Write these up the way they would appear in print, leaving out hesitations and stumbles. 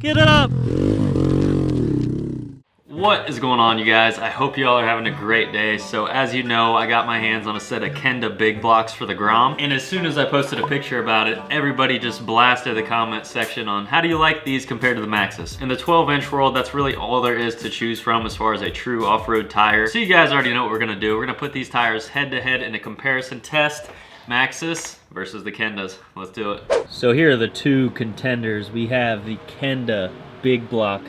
Get it up! What is going on, you guys? I hope you all are having a great day. So as you know, I got my hands on a set of Kenda Big Blocks for the Grom, and as soon as I posted a picture about it, everybody just blasted the comment section on how do you like these compared to the Maxxis. In the 12-inch world, that's really all there is to choose from as far as a true off-road tire. So you guys already know what we're gonna do. We're gonna put these tires head to head in a comparison test. Maxxis versus the Kendas. Let's do it. So here are the two contenders. We have the Kenda Big Block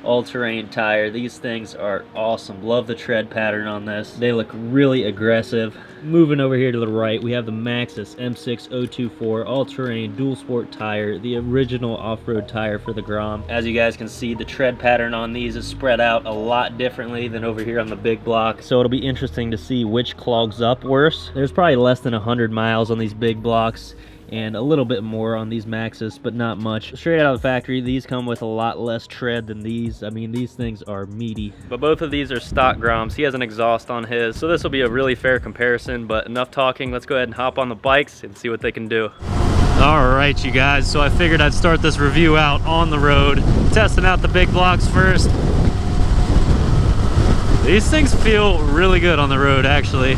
all-terrain tire. These things are awesome. Love the tread pattern on this. They look really aggressive. Moving over here to the right, we have the Maxxis M6024 all-terrain Dual Sport tire, the original off-road tire for the Grom. As you guys can see, the tread pattern on these is spread out a lot differently than over here on the Big Block, so it'll be interesting to see which clogs up worse. There's probably less than 100 miles on these Big Blocks, and a little bit more on these Maxxis, but not much. Straight out of the factory, these come with a lot less tread than these. I mean, these things are meaty. But both of these are stock Groms. He has an exhaust on his, so this will be a really fair comparison, but enough talking. Let's go ahead and hop on the bikes and see what they can do. All right, you guys, so I figured I'd start this review out on the road, testing out the Big Blocks first. These things feel really good on the road, actually.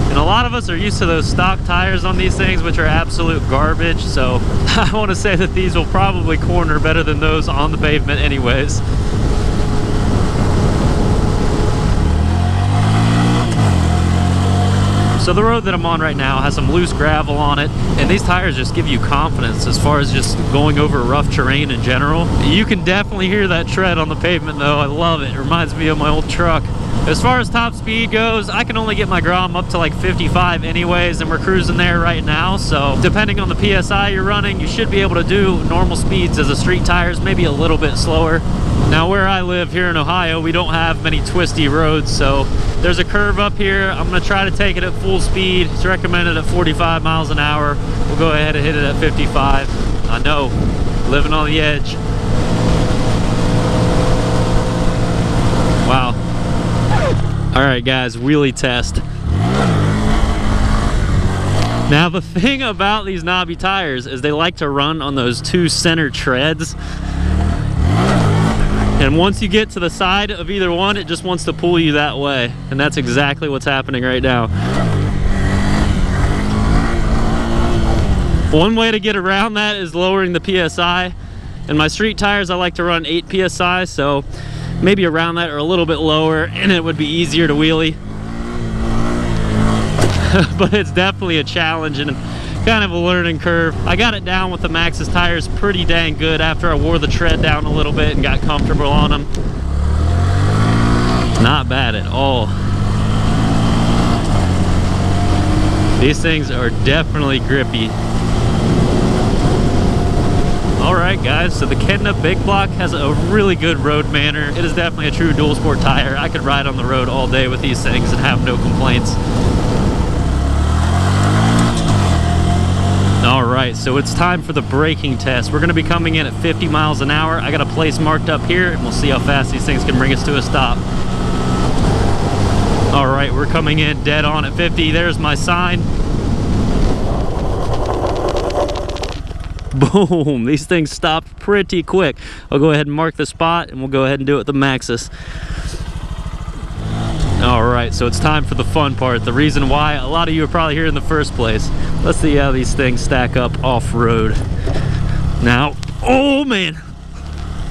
And a lot of us are used to those stock tires on these things, which are absolute garbage, so I want to say that these will probably corner better than those on the pavement anyways. So the road that I'm on right now has some loose gravel on it, and these tires just give you confidence as far as just going over rough terrain in general. You can definitely hear that tread on the pavement though. I love it. It reminds me of my old truck. As far as top speed goes, I can only get my Grom up to like 55 anyways, and we're cruising there right now. So depending on the PSI you're running, you should be able to do normal speeds as the street tires, maybe a little bit slower. Now where I live here in Ohio, we don't have many twisty roads, so there's a curve up here. I'm gonna try to take it at full speed. It's recommended at 45 miles an hour. We'll go ahead and hit it at 55. I know, living on the edge. Wow. All right, guys, wheelie test. Now, the thing about these knobby tires is they like to run on those two center treads. And once you get to the side of either one, it just wants to pull you that way. And that's exactly what's happening right now. One way to get around that is lowering the PSI. And my street tires, I like to run 8 PSI, so maybe around that or a little bit lower, and it would be easier to wheelie. But it's definitely a challenge and kind of a learning curve. I got it down with the Maxxis tires pretty dang good after I wore the tread down a little bit and got comfortable on them. Not bad at all. These things are definitely grippy. Alright guys, so the Kenda Big Block has a really good road manner. It is definitely a true dual sport tire. I could ride on the road all day with these things and have no complaints. Alright, so it's time for the braking test. We're going to be coming in at 50 miles an hour. I got a place marked up here, and we'll see how fast these things can bring us to a stop. Alright, we're coming in dead on at 50. There's my sign. Boom, these things stopped pretty quick. I'll go ahead and mark the spot, and we'll go ahead and do it with the Maxxis. All right, so it's time for the fun part, the reason why a lot of you are probably here in the first place. Let's see how these things stack up off-road. Now, oh man,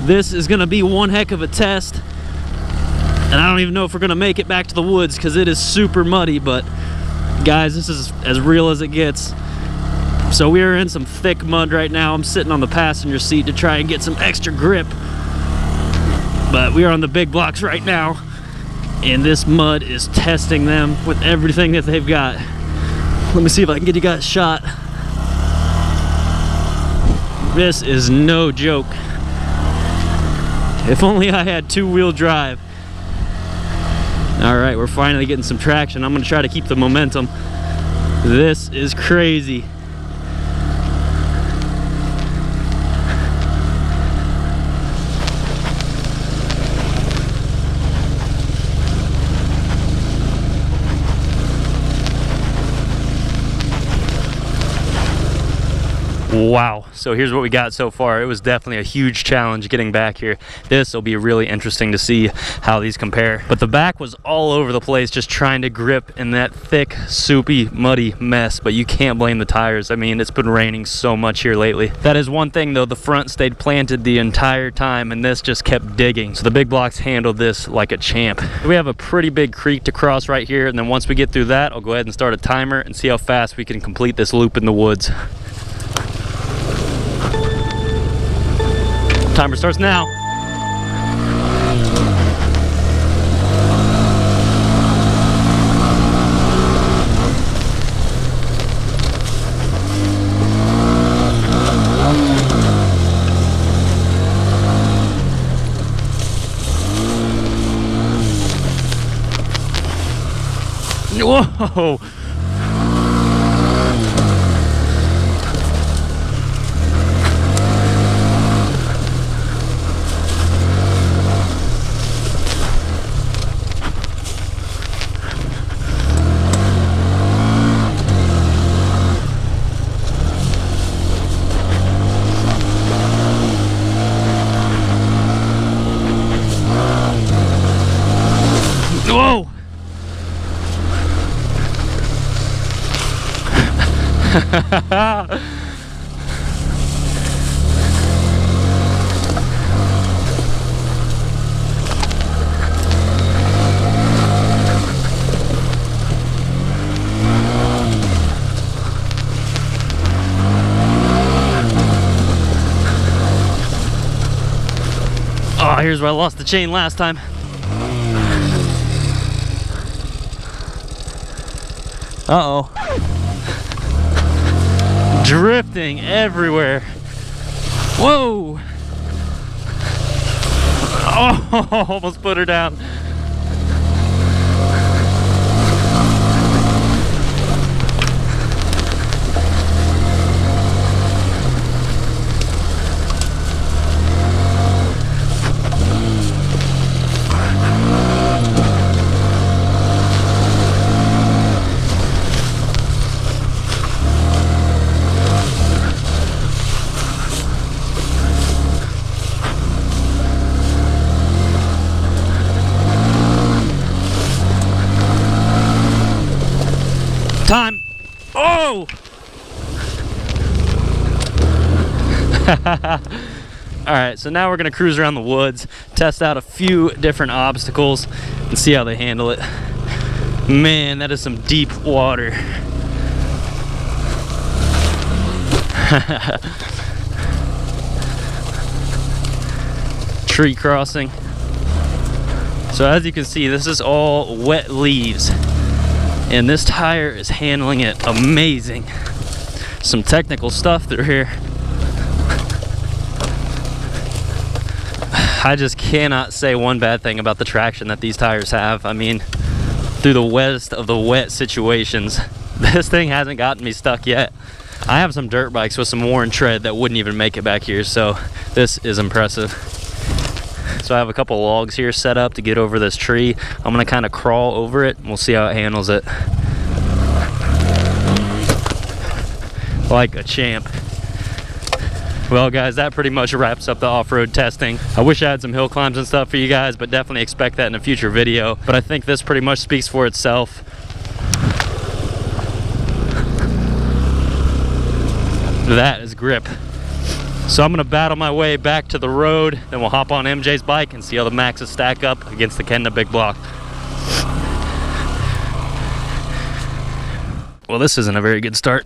this is gonna be one heck of a test. And I don't even know if we're gonna make it back to the woods because it is super muddy, but guys, this is as real as it gets. So we are in some thick mud right now. I'm sitting on the passenger seat to try and get some extra grip. But we are on the Big Blocks right now, and this mud is testing them with everything that they've got. Let me see if I can get you guys a shot. This is no joke. If only I had two-wheel drive. All right, we're finally getting some traction. I'm gonna try to keep the momentum. This is crazy. Wow, so here's what we got so far. It was definitely a huge challenge getting back here. This will be really interesting to see how these compare. But the back was all over the place just trying to grip in that thick, soupy, muddy mess. But you can't blame the tires. I mean, it's been raining so much here lately. That is one thing though, the front stayed planted the entire time and this just kept digging. So the big blocks handled this like a champ. We have a pretty big creek to cross right here, and then once we get through that, I'll go ahead and start a timer and see how fast we can complete this loop in the woods. Timer starts now. Whoa! Whoa! Oh, here's where I lost the chain last time. Uh-oh. Drifting everywhere. Whoa! Oh, almost put her down. Time. Oh! Alright, so now we're going to cruise around the woods, test out a few different obstacles, and see how they handle it. Man, that is some deep water. Tree crossing. So as you can see, this is all wet leaves. And this tire is handling it amazing. Some technical stuff through here. I just cannot say one bad thing about the traction that these tires have. I mean, through the wettest of the wet situations, this thing hasn't gotten me stuck yet. I have some dirt bikes with some worn tread that wouldn't even make it back here, so this is impressive. So I have a couple logs here set up to get over this tree. I'm gonna kind of crawl over it and we'll see how it handles it. Like a champ. Well guys, that pretty much wraps up the off-road testing. I wish I had some hill climbs and stuff for you guys, but definitely expect that in a future video. But I think this pretty much speaks for itself. That is grip. So I'm gonna battle my way back to the road, then we'll hop on MJ's bike and see how the Maxxis stack up against the Kenda Big Block. Well, this isn't a very good start.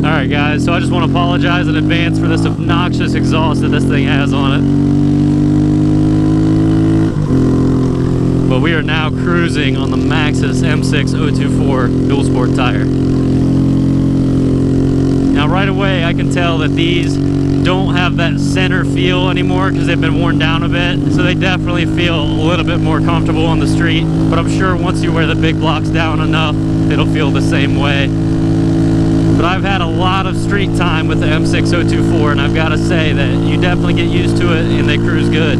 Alright guys, so I just want to apologize in advance for this obnoxious exhaust that this thing has on it. But we are now cruising on the Maxxis M6024 Dual Sport tire. Now right away I can tell that these don't have that center feel anymore because they've been worn down a bit. So they definitely feel a little bit more comfortable on the street. But I'm sure once you wear the big blocks down enough, it'll feel the same way. But I've had a lot of street time with the M6024 and I've got to say that you definitely get used to it and they cruise good.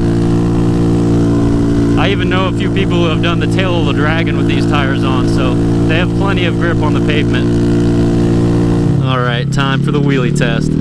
I even know a few people who have done the tail of the dragon with these tires on, so they have plenty of grip on the pavement. All right, time for the wheelie test.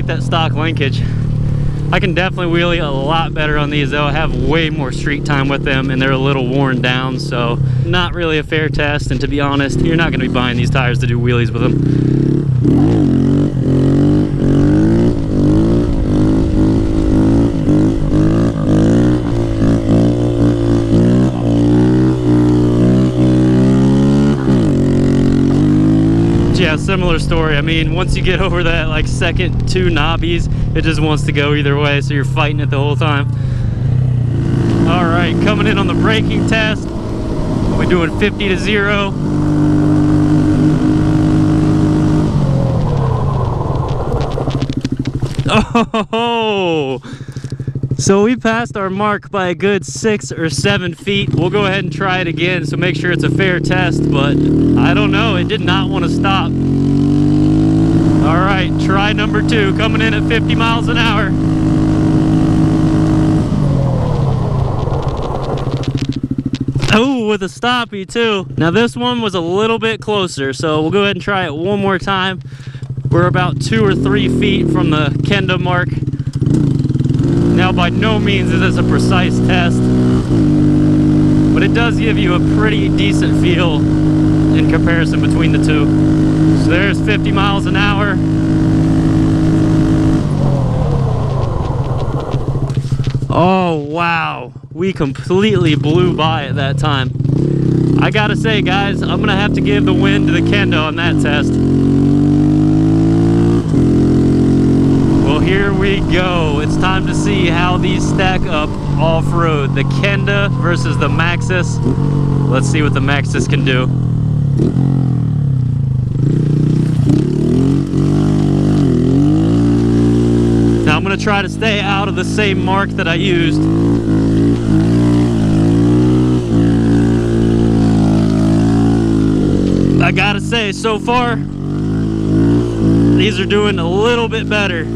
That stock linkage. I can definitely wheelie a lot better on these though. I have way more street time with them and they're a little worn down, so not really a fair test. And to be honest, you're not going to be buying these tires to do wheelies with them. Yeah, similar story. I mean, once you get over that like second two knobbies, it just wants to go either way, so you're fighting it the whole time. All right, coming in on the braking test. We're doing 50 to 0. Oh, so we passed our mark by a good 6 or 7 feet. We'll go ahead and try it again, so make sure it's a fair test, but I don't know, it did not want to stop. All right, try number 2, coming in at 50 miles an hour. Oh, with a stoppie too. Now this one was a little bit closer, so we'll go ahead and try it one more time. We're about 2 or 3 feet from the Kenda mark. Now, by no means is this a precise test, but it does give you a pretty decent feel in comparison between the two. So there's 50 miles an hour. Oh, wow. We completely blew by at that time. I gotta say, guys, I'm gonna have to give the win to the Kenda on that test. Here we go. It's time to see how these stack up off-road. The Kenda versus the Maxxis. Let's see what the Maxxis can do. Now I'm going to try to stay out of the same mark that I used. I gotta say, so far, these are doing a little bit better.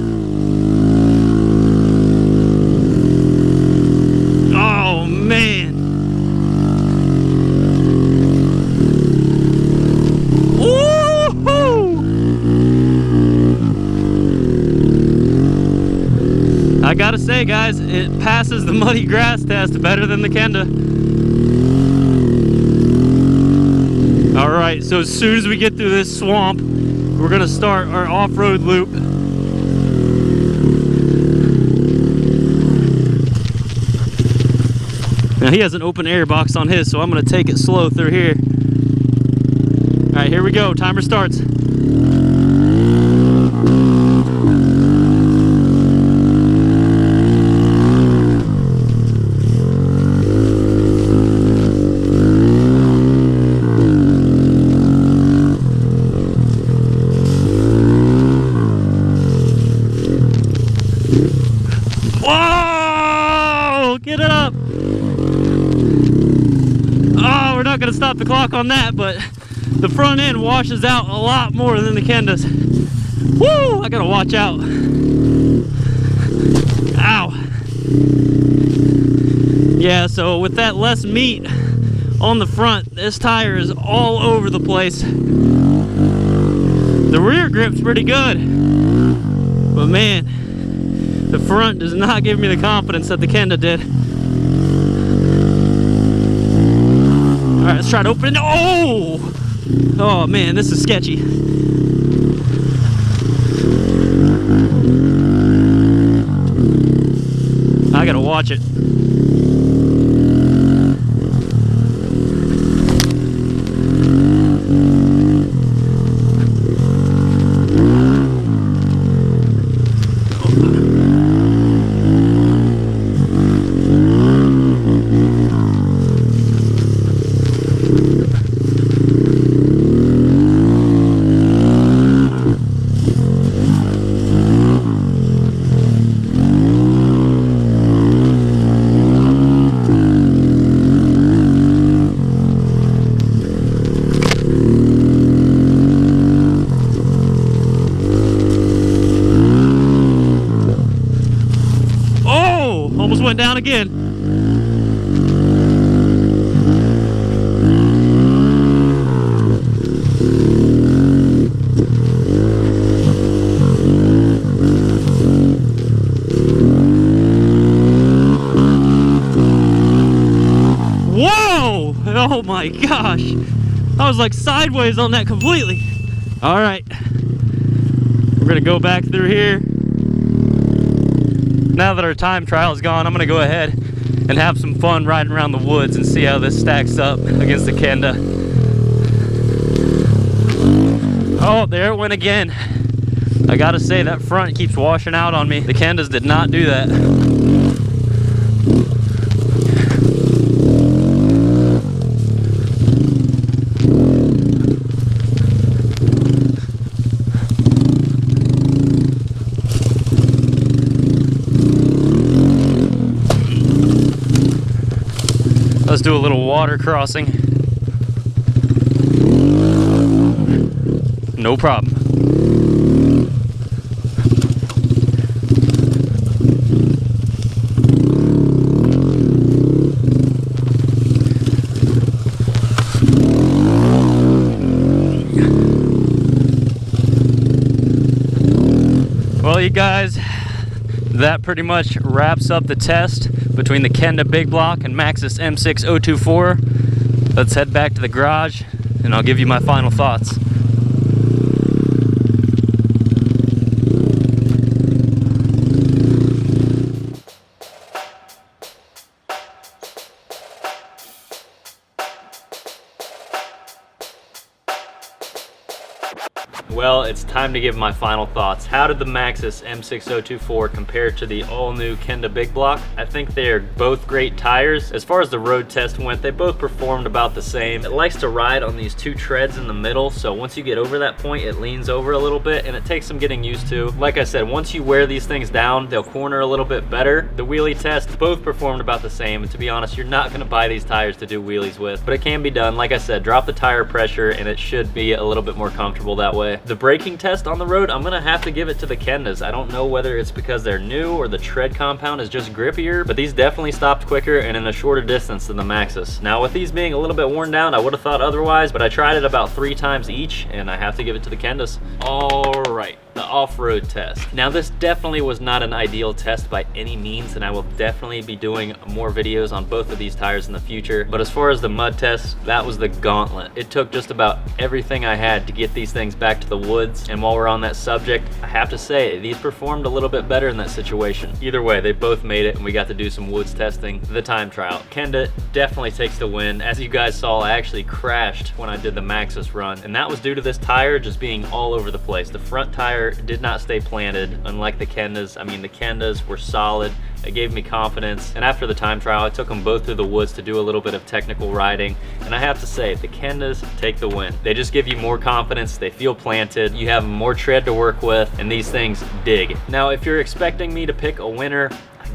Oh man. Woo-hoo! I gotta say, guys, it passes the muddy grass test better than the Kenda. All right, so as soon as we get through this swamp, we're gonna start our off-road loop. Now he has an open air box on his, so I'm gonna take it slow through here. All right, here we go, timer starts. Whoa! Get it up! Oh, we're not gonna stop the clock on that, but the front end washes out a lot more than the Kendas. Woo! I gotta watch out. Ow! Yeah, so with that less meat on the front, this tire is all over the place. The rear grip's pretty good, but man, the front does not give me the confidence that the Kenda did. All right, let's try to open it. Oh! Oh man, this is sketchy. I gotta watch it. again. Whoa! Oh my gosh! I was like sideways on that completely. All right, we're gonna go back through here. Now that our time trial is gone, I'm gonna go ahead and have some fun riding around the woods and see how this stacks up against the Kenda. Oh, there it went again. I gotta say, that front keeps washing out on me. The Kendas did not do that. Let's do a little water crossing. No problem. Well, you guys, that pretty much wraps up the test between the Kenda Big Block and Maxxis M6024. Let's head back to the garage and I'll give you my final thoughts. Well, it's time to give my final thoughts. How did the Maxxis M6024 compare to the all-new Kenda Big Block? I think they're both great tires. As far as the road test went, they both performed about the same. It likes to ride on these two treads in the middle, so once you get over that point, it leans over a little bit, and it takes some getting used to. Like I said, once you wear these things down, they'll corner a little bit better. The wheelie test, both performed about the same, and to be honest, you're not gonna buy these tires to do wheelies with, but it can be done. Like I said, drop the tire pressure, and it should be a little bit more comfortable that way. The braking test on the road, I'm gonna have to give it to the Kendas. I don't know whether it's because they're new or the tread compound is just grippier, but these definitely stopped quicker and in a shorter distance than the Maxxis. Now, with these being a little bit worn down, I would have thought otherwise, but I tried it about 3 times each, and I have to give it to the Kendas. All right, the off-road test. Now, this definitely was not an ideal test by any means, and I will definitely be doing more videos on both of these tires in the future. But as far as the mud test, that was the gauntlet. It took just about everything I had to get these things back to the woods. And while we're on that subject, I have to say, these performed a little bit better in that situation. Either way, they both made it, and we got to do some woods testing, the time trial. Kenda definitely takes the win. As you guys saw, I actually crashed when I did the Maxxis run, and that was due to this tire just being all over the place. The front tire did not stay planted, unlike the Kendas. I mean, the Kendas were solid. It gave me confidence, and after the time trial, I took them both through the woods to do a little bit of technical riding, and I have to say, the Kendas take the win. They just give you more confidence, they feel planted, you have more tread to work with, and these things dig. Now, if you're expecting me to pick a winner,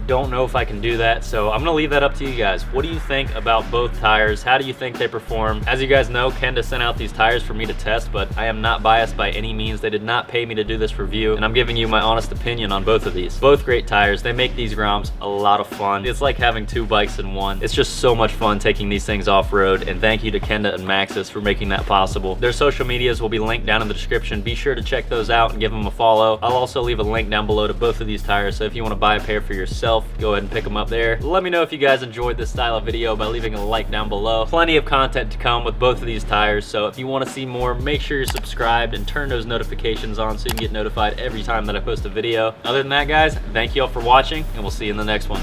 don't know if I can do that, so I'm gonna leave that up to you guys. What do you think about both tires? How do you think they perform? As you guys know, Kenda sent out these tires for me to test, but I am not biased by any means. They did not pay me to do this review, and I'm giving you my honest opinion on both of these. Both great tires. They make these Groms a lot of fun. It's like having 2 bikes in one. It's just so much fun taking these things off-road, and thank you to Kenda and Maxxis for making that possible. Their social medias will be linked down in the description. Be sure to check those out and give them a follow. I'll also leave a link down below to both of these tires, so if you want to buy a pair for yourself, go ahead and pick them up there. Let me know if you guys enjoyed this style of video by leaving a like down below. Plenty of content to come with both of these tires, so if you want to see more, make sure you're subscribed and turn those notifications on so you can get notified every time that I post a video. Other than that, guys, thank you all for watching, and we'll see you in the next one.